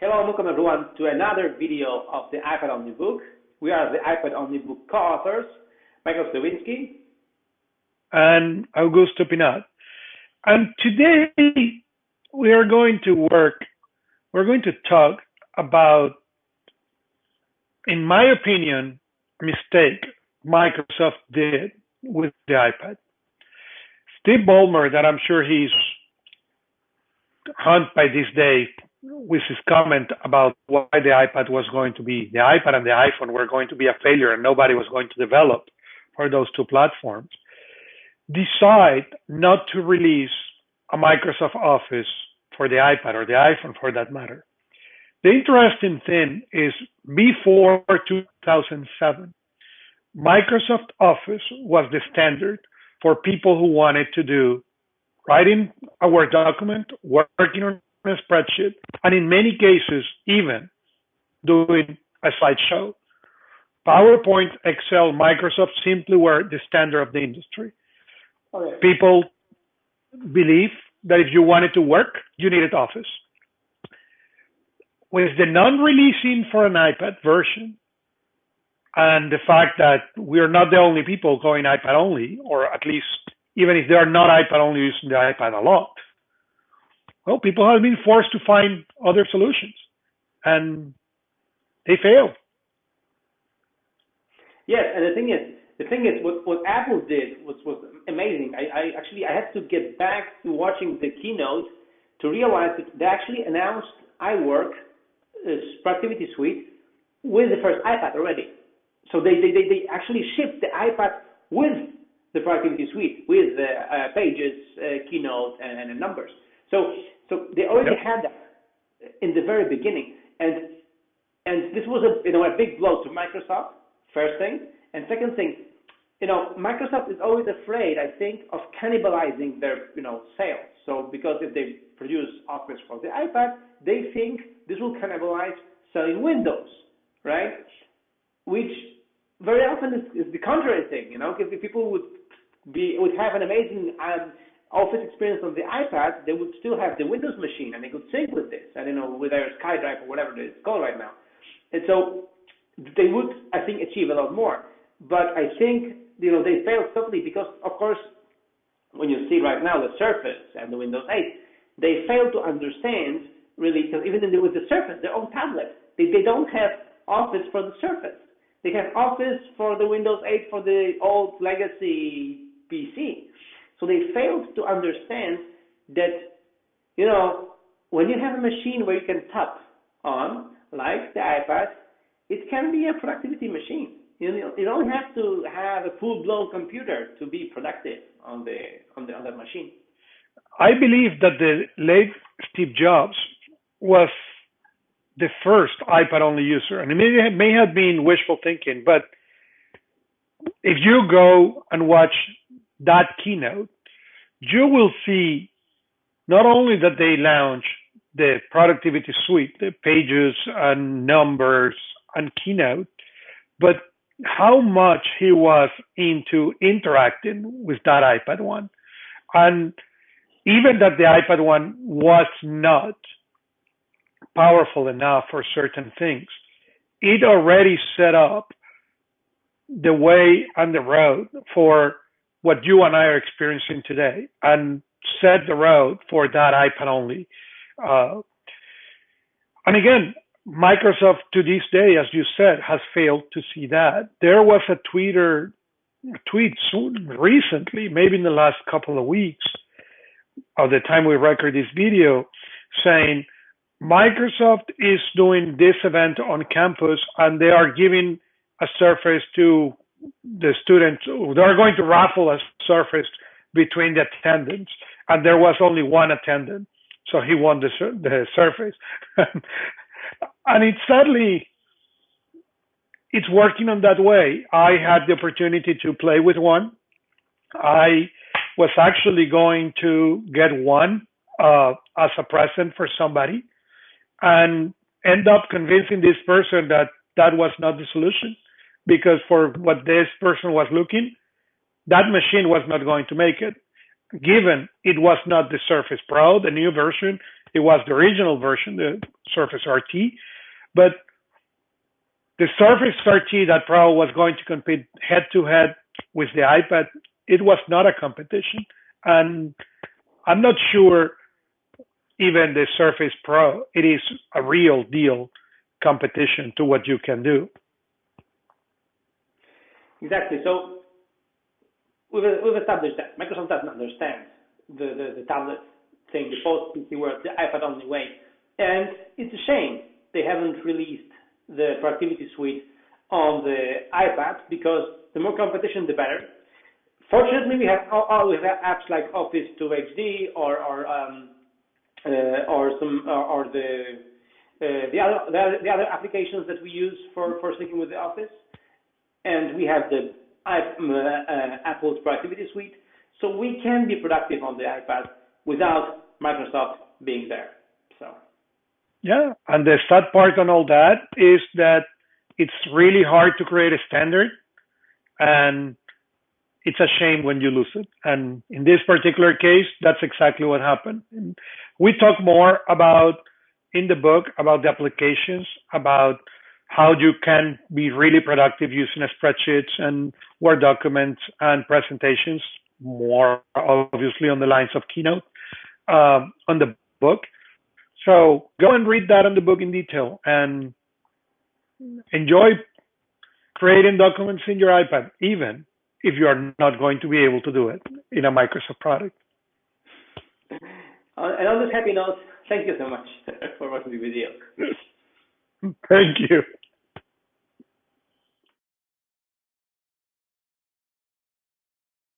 Hello and welcome everyone to another video of the iPad Only book. We are the iPad Only book co-authors, Michael Sliwinski and Augusto Pinaud. And today we're going to talk about, in my opinion, a mistake Microsoft did with the iPad. Steve Ballmer, that I'm sure he's haunted by this day with his comment about why the iPad and the iPhone were going to be a failure and nobody was going to develop for those two platforms, decide not to release a Microsoft Office for the iPad or the iPhone for that matter. The interesting thing is before 2007, Microsoft Office was the standard for people who wanted to do writing a Word document, working on a spreadsheet, and in many cases, even doing a slideshow. PowerPoint, Excel, Microsoft simply were the standard of the industry. Okay. People believe that if you wanted to work, you needed Office. With the non-releasing for an iPad version, and the fact that we're not the only people going iPad only, or at least even if they are not iPad only using the iPad a lot, well, people have been forced to find other solutions, and they fail. Yes, and the thing is, what Apple did was amazing. I had to get back to watching the keynote to realize that they actually announced iWork productivity suite with the first iPad already. So they actually shipped the iPad with the productivity suite, with Pages, Keynote, and Numbers. So they already had that in the very beginning, and this was a big blow to Microsoft. First thing, and second thing, Microsoft is always afraid, I think, of cannibalizing their sales. So because if they produce Office for the iPad, they think this will cannibalize selling Windows, right? Which very often is the contrary thing. If people would have an amazing Office experience on the iPad, they would still have the Windows machine and they could sync with this, and with their SkyDrive or whatever it's called right now. And so they would, I think, achieve a lot more. But I think they failed totally because, of course, when you see right now the Surface and the Windows 8, they failed to understand really, because even with the Surface, their own tablet, they don't have Office for the Surface. They have Office for the Windows 8 for the old legacy PC. So they failed to understand that, when you have a machine where you can tap on, like the iPad, it can be a productivity machine. You don't have to have a full-blown computer to be productive on that machine. I believe that the late Steve Jobs was the first iPad-only user, and it may have been wishful thinking, but if you go and watch that keynote, you will see not only that they launched the productivity suite, the Pages and Numbers and Keynote, but how much he was into interacting with that iPad one. And even that the iPad one was not powerful enough for certain things, it already set up the way and the road for what you and I are experiencing today, and set the road for that iPad only. And again, Microsoft to this day, as you said, has failed to see that. There was a tweet recently, maybe in the last couple of weeks, of the time we record this video, saying Microsoft is doing this event on campus and they are giving a Surface to the students. They are going to raffle a Surface between the attendants, and there was only one attendant, so he won the Surface. And it's working on that way. I had the opportunity to play with one. I was actually going to get one as a present for somebody, and end up convincing this person that was not the solution, because for what this person was looking, that machine was not going to make it, given it was not the Surface Pro, the new version. It was the original version, the Surface RT, but the Surface RT that probably was going to compete head to head with the iPad, it was not a competition. And I'm not sure even the Surface Pro, it is a real deal competition to what you can do. Exactly. So we've established that Microsoft doesn't understand the tablet thing, the post PC world, the iPad only way. And it's a shame they haven't released the productivity suite on the iPad, because the more competition, the better. Fortunately, we have apps like Office 2 HD or the other applications that we use for syncing with the Office, and we have the Apple's productivity suite, so we can be productive on the iPad without Microsoft being there. So yeah, and the sad part on all that is that it's really hard to create a standard, and it's a shame when you lose it. And in this particular case, that's exactly what happened. And we talk more about in the book about the applications, about how you can be really productive using spreadsheets and Word documents and presentations, more obviously on the lines of Keynote on the book. So go and read that on the book in detail and enjoy creating documents in your iPad, even if you are not going to be able to do it in a Microsoft product. And on this happy note, thank you so much for watching the video. Thank you.